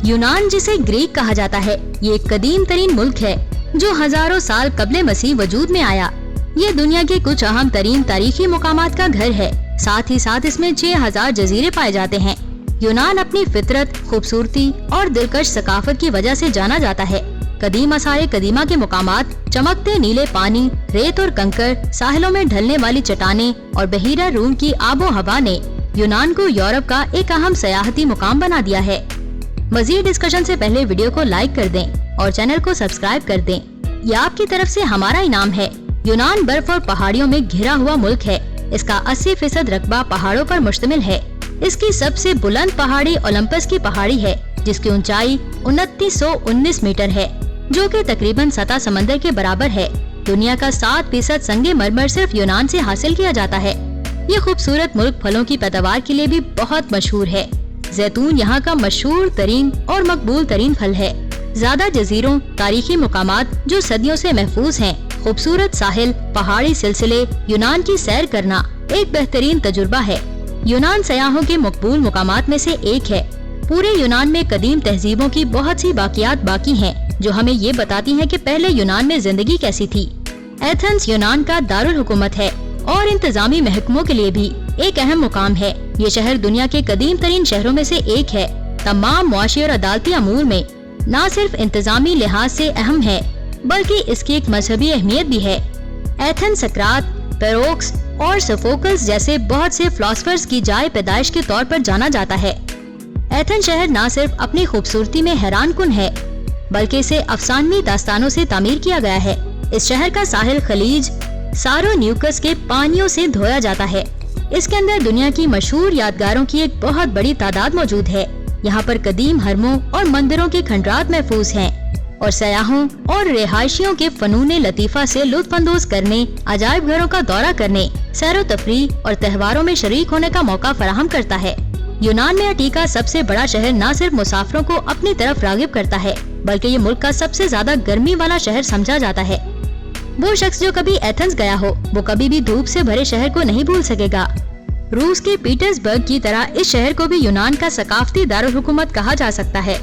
यूनान, जिसे ग्रीक कहा जाता है, ये एक कदीम तरीन मुल्क है जो हजारों साल कब्ले मसीह वजूद में आया। ये दुनिया के कुछ अहम तरीन तारीखी मुकामात का घर है। साथ ही साथ इसमें 6000 जजीरे पाए जाते हैं। यूनान अपनी फितरत, खूबसूरती और दिलकश सकाफत की वजह से जाना जाता है। कदीम आसारे कदीमा के मुकामात, चमकते नीले पानी, रेत और कंकर, साहिलों में ढलने वाली चट्टानें और बहीरा रूम की आबो हवा ने यूनान को यूरोप का एक अहम सयाहती मुकाम बना दिया है। मजीद डिस्कशन से पहले वीडियो को लाइक कर दें और चैनल को सब्सक्राइब कर दें। ये आपकी तरफ से हमारा इनाम है। यूनान बर्फ और पहाड़ियों में घिरा हुआ मुल्क है। इसका 80% रकबा पहाड़ों पर मुश्तमिल है। इसकी सबसे बुलंद पहाड़ी ओलंपस की पहाड़ी है, जिसकी ऊंचाई 2919 मीटर है, जो कि तकरीबन सतह समंदर के बराबर है। दुनिया का 7% संगे मरमर सिर्फ यूनान से हासिल किया जाता है। ये खूबसूरत मुल्क फलों की पैदावार के लिए भी बहुत मशहूर है। जैतून यहाँ का मशहूर तरीन और मकबूल तरीन फल है। ज्यादा जजीरों, तारीखी मुकामात जो सदियों से महफूज हैं, खूबसूरत साहिल, पहाड़ी सिलसिले, यूनान की सैर करना एक बेहतरीन तजुर्बा है। यूनान सयाहों के मकबूल मुकामात में से एक है। पूरे यूनान में कदीम तहजीबों की बहुत सी बाकियात बाकी हैं, जो हमें ये बताती हैं कि पहले यूनान में जिंदगी कैसी थी। एथेंस यूनान का दारुल हुकूमत है और इंतजामी महकमों के लिए भी एक अहम मुकाम है। ये शहर दुनिया के कदीम तरीन शहरों में से एक है। तमाम मुआशी और अदालती अमूर में न सिर्फ इंतजामी लिहाज से अहम है, बल्कि इसकी एक मजहबी अहमियत भी है। एथेंस सकरात, पेरोक्स और सोफोकल्स जैसे बहुत से फिलोसफर्स की जाए पैदाइश के तौर पर जाना जाता है। एथेंस शहर न सिर्फ अपनी खूबसूरती में हैरान कुन है, बल्कि इसे अफसानवी दास्तानों से तामीर किया गया है। इस शहर का साहिल खलीज सारोन्यूकस के पानियों से धोया जाता है। इसके अंदर दुनिया की मशहूर यादगारों की एक बहुत बड़ी तादाद मौजूद है। यहाँ पर कदीम हरमों और मंदिरों के खंडरात महफूज हैं और सयाहों और रिहायशियों के फनूने लतीफा से लुत्फ अंदोज करने, अजायब घरों का दौरा करने, सैरो तफरीह और त्योहारों में शरीक होने का मौका फराहम करता है। यूनान में अटीका सबसे बड़ा शहर न सिर्फ मुसाफिरों को अपनी तरफ रागिब करता है, बल्कि ये मुल्क का सबसे ज्यादा गर्मी वाला शहर समझा जाता है। वो शख्स जो कभी एथेंस गया हो, वो कभी भी धूप से भरे शहर को नहीं भूल सकेगा। रूस के पीटर्सबर्ग की तरह इस शहर को भी यूनान का सकाफती दारुल हुकूमत कहा जा सकता है।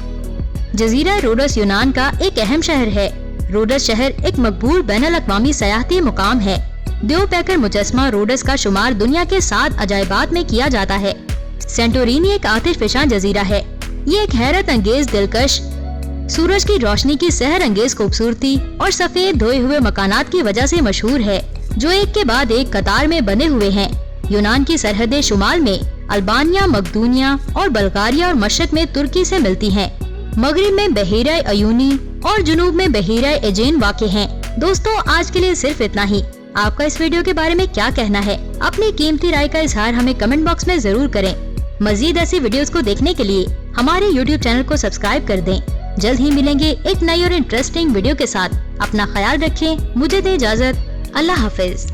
जजीरा रोडस यूनान का एक अहम शहर है। रोडस शहर एक मकबूल बैनुल अक़वामी सयाहती मुकाम है। दियोपैकर मुजस्मा रोडस का शुमार दुनिया के 7 अजायबात में किया जाता है। सेंटोरिनी एक आतिशफिशां जजीरा है। ये एक हैरत अंगेज, दिलकश, सूरज की रोशनी की सहर अंगेज खूबसूरती और सफेद धोए हुए मकानात की वजह से मशहूर है, जो एक के बाद एक कतार में बने हुए हैं। यूनान की सरहदें शुमाल में अल्बानिया, मकदूनिया और बल्गारिया और मशरक में तुर्की से मिलती हैं। मगरिब में बहीरा अयूनी और जुनूब में बहीरा एजेन वाक़े हैं। दोस्तों, आज के लिए सिर्फ इतना ही। आपका इस वीडियो के बारे में क्या कहना है? अपनी कीमती राय का इजहार हमें कमेंट बॉक्स में जरूर करें। मजीद ऐसी वीडियोस को देखने के लिए हमारे YouTube चैनल को सब्सक्राइब कर दें। जल्द ही मिलेंगे एक नई और इंटरेस्टिंग वीडियो के साथ। अपना ख्याल रखें। मुझे दे इजाजत। अल्लाह हाफिज।